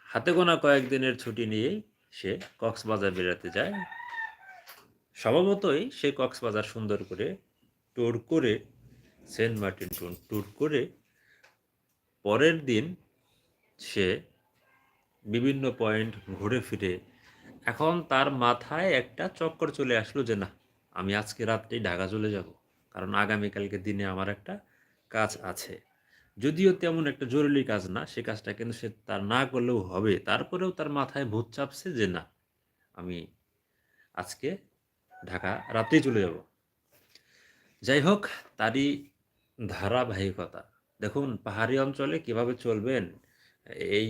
হাতে গোনা কয়েকদিনের ছুটি নিয়েই সে কক্সবাজার বেড়াতে যায়। স্বভাবতই সে কক্সবাজার সুন্দর করে ট্যুর করে, সেন্ট মার্টিন ট্যুর করে পরের দিন সে বিভিন্ন পয়েন্ট ঘুরে ফিরে এখন তার মাথায় একটা চক্কর চলে আসলো যে, "নাহ, আমি আজকে রাত্রেই ঢাকা চলে যাব। কারণ আগামীকালকে দিনে আমার একটা কাজ আছে।" যদিও তেমন একটা জরুরি কাজ না, সে কাজটা কিন্তু সে তার না করলেও হবে। তারপরেও তার মাথায় ভূত চাপছে যে, "না, আমি আজকে ঢাকা রাতেই চলে যাব।" যাই হোক, তারই ধারাবাহিকতা। দেখুন, পাহাড়ি অঞ্চলে কিভাবে চলবেন, এই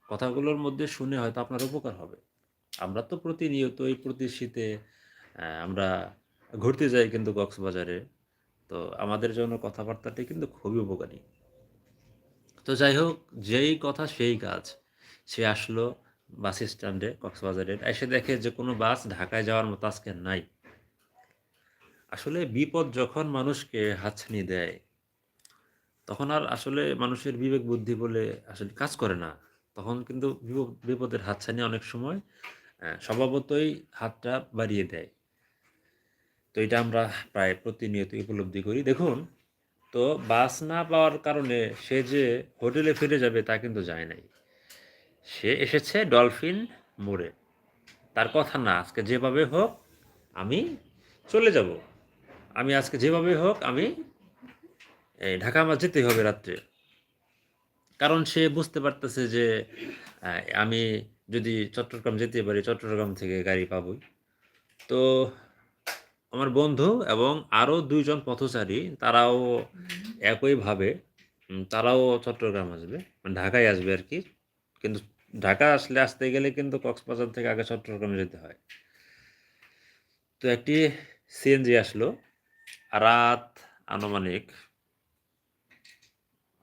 কথাগুলোর মধ্যে শুনে হয়তো আপনার উপকার হবে। আমরা তো প্রতিনিয়তই প্রতি শীতে আমরা ঘুরতে যাই কিন্তু কক্সবাজারে। তো আমাদের জন্য কথাবার্তাটি কিন্তু খুবই উপকারী। তো যাই হোক, যেই কথা সেই কাজ। সে আসলো বাস স্ট্যান্ডে কক্সবাজারের। এসে দেখে যে কোনো বাস ঢাকায় যাওয়ার মতো আজকে নাই। আসলে বিপদ যখন মানুষকে হাতছানি দেয়, তখন আর আসলে মানুষের বিবেক বুদ্ধি বলে আসলে কাজ করে না। তখন কিন্তু বিপদের হাতছানি অনেক সময় স্বভাবতই হাতটা বাড়িয়ে দেয়। তো এটা আমরা প্রায় প্রতিনিয়তই উপলব্ধি করি। দেখুন, তো বাস না পাওয়ার কারণে সে যে হোটেলে ফিরে যাবে তা কিন্তু যায় নাই। সে এসেছে ডলফিন মোড়ে। তার কথা না, আজকে যেভাবে হোক আমি চলে যাব। আমি আজকে যেভাবে হোক আমি এই ঢাকা আমার যেতেই হবে রাত্রে। কারণ সে বুঝতে পারতেছে যে আ আমি যদি চট্টগ্রাম যেতে পারি, চট্টগ্রাম থেকে গাড়ি পাবোই। তো আমার বন্ধু এবং আরও ২ জন পথচারী তারাও একইভাবে তারাও চট্টগ্রাম আসবে। মানে ঢাকায় আসবে আরকি। কিন্তু ঢাকা আসতে গেলে কিন্তু কক্সবাজার থেকে আগে চট্টগ্রামে যেতে হয়। তো একটি সিএনজি আসলো। রাত আনুমানিক,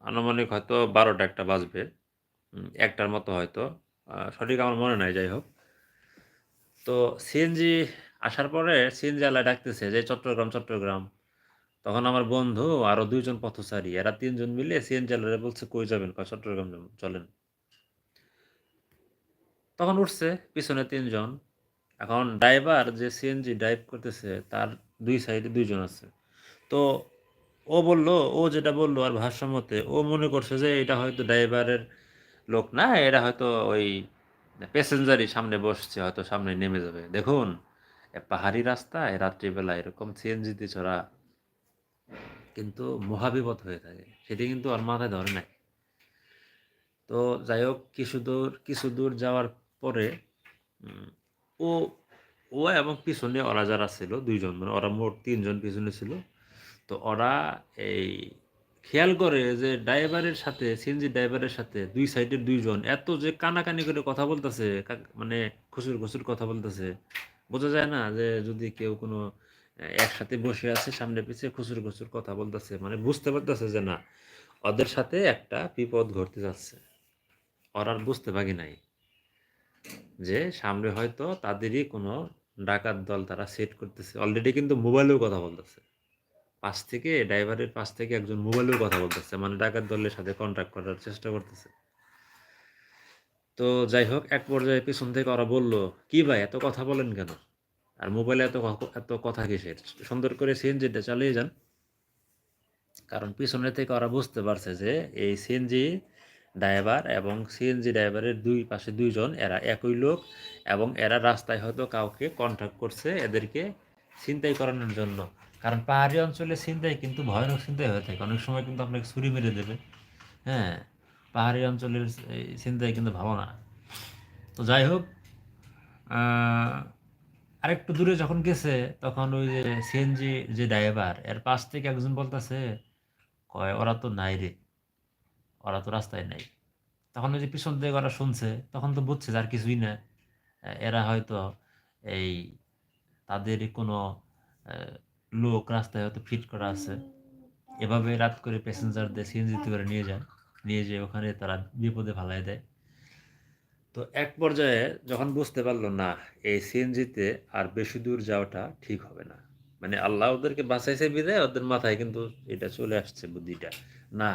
আনুমানিক হয়তো ১২টা ১টা বাজবে। ১টার মতো হয়তো। সঠিক আমার মনে নাই, যাই হোক। তো সিএনজি আসার পরে সিএনজি আলা ডাকতেছে যে, "চট্টগ্রাম, চট্টগ্রাম।" তখন আমার বন্ধু আরো ২ জন পথচারী, এরা ৩ জন মিলে সিএনজি আলারে বলছে, "কই যাবেন?" কয়, "চট্টগ্রাম যাবো, চলেন।" তখন উঠছে পিছনে ৩ জন। এখন ড্রাইভার যে সিএনজি ড্রাইভ করতেছে তার ২ সাইডে ২ জন আছে। তো ও বলল, ও যেটা বলল আর ভাষ্যমতে ও মনে করছে যে এটা হয়তো ড্রাইভারের লোক না, এরা হয়তো ওই প্যাসেঞ্জারই সামনে বসছে, হয়তো সামনে নেমে যাবে। দেখুন, পাহাড়ি রাস্তায় রাত্রিবেলা এরকম সিএনজিতে চড়া কিন্তু মহাবিপদ হয়ে থাকে। সেটি কিন্তু ওর মাথায় ধরে নাই। তো যাই হোক, কিছু দূর যাওয়ার পরে উম ও ও এবং পিছনে ওরা যারা ছিল ২ জন, মানে ওরা মোট ৩ জন পিছনে ছিল। তো ওরা এই খেয়াল করে যে ড্রাইভারের সাথে, সিএনজি ড্রাইভারের সাথে ২ সাইডের ২ জন এত যে কানাকানি করে কথা বলতেছে, মানে খুসুর কথা বলতেছে। বোঝা যায় না যে যদি কেউ কোনো একসাথে বসে আছে সামনে পিছে খুসুর কথা বলতেছে। মানে বুঝতে পারতেছে যে না, ওদের সাথে একটা বিপদ ঘটতে যাচ্ছে। ওরা আর বুঝতে বাকি নাই যে সামনে হয়তো তাদেরই কোনো ডাকাত দল তারা সেট করতেছে। অলরেডি কিন্তু মোবাইলেও কথা বলতেছে। ড্রাইভারের পাশ থেকে একজন মোবাইলেও কথা বলতেছে। মানে ডাকাত দলের সাথে কনট্যাক্ট করার চেষ্টা করতেছে। তো যাই হোক, এক পর্যায়ে পেছন থেকে ওরা বলল, "কি ভাই, এত কথা বলেন কেন? আর মোবাইলে এত কথা কিসের? সুন্দর করে সিএনজিটা চালিয়ে যান।" কারণ পিছনে থেকে ওরা বুঝতে পারছে যে এই সিএনজি ড্রাইভার এবং সিএনজি ড্রাইভারের ২ পাশে ২ জন এরা একই লোক এবং এরা রাস্তায় হয়তো কাউকে কন্টাক্ট করছে এদেরকে ছিনতাই করানোর জন্য। কারণ পাহাড়ি অঞ্চলে ছিনতাই কিন্তু ভয়ানক ছিনতাই হয়ে থাকে। অনেক সময় কিন্তু আপনাকে ছুরি মেরে দেবে। হ্যাঁ? পাহাড়ি অঞ্চলের এই ছিনতাই কিন্তু ভালো না। তো যাই হোক, আ আরেকটু দূরে যখন গেছে তখন ওই যে সিএনজি যে ড্রাইভার এর পাশ থেকে একজন বলতেছে, কয়, "ওরা তো নাই রে। ওরা তো রাস্তায় নাই।" তখন ওই যে পিছন থেকে ওরা শুনছে, তখন তো বুঝছে যে আর কিছুই না। এরা হয়তো এই তাদেরই কোনো অ্যা লোক রাস্তায় হয়তো ফিট করা আছে। এভাবে রাত করে প্যাসেঞ্জারদের সিএনজিতে করে নিয়ে যায়। নিয়ে যেয়ে ওখানে তারা বিপদে ফালায় দেয়। তো এক পর্যায়ে যখন বুঝতে পারল না, এই সিএনজিতে আর বেশি দূর যাওয়াটা ঠিক হবে না। মানে আল্লাহ ওদেরকে বাঁচাইছে বিধায় ওদের মাথায় কিন্তু এটা চলে আসছে বুদ্ধিটা। না,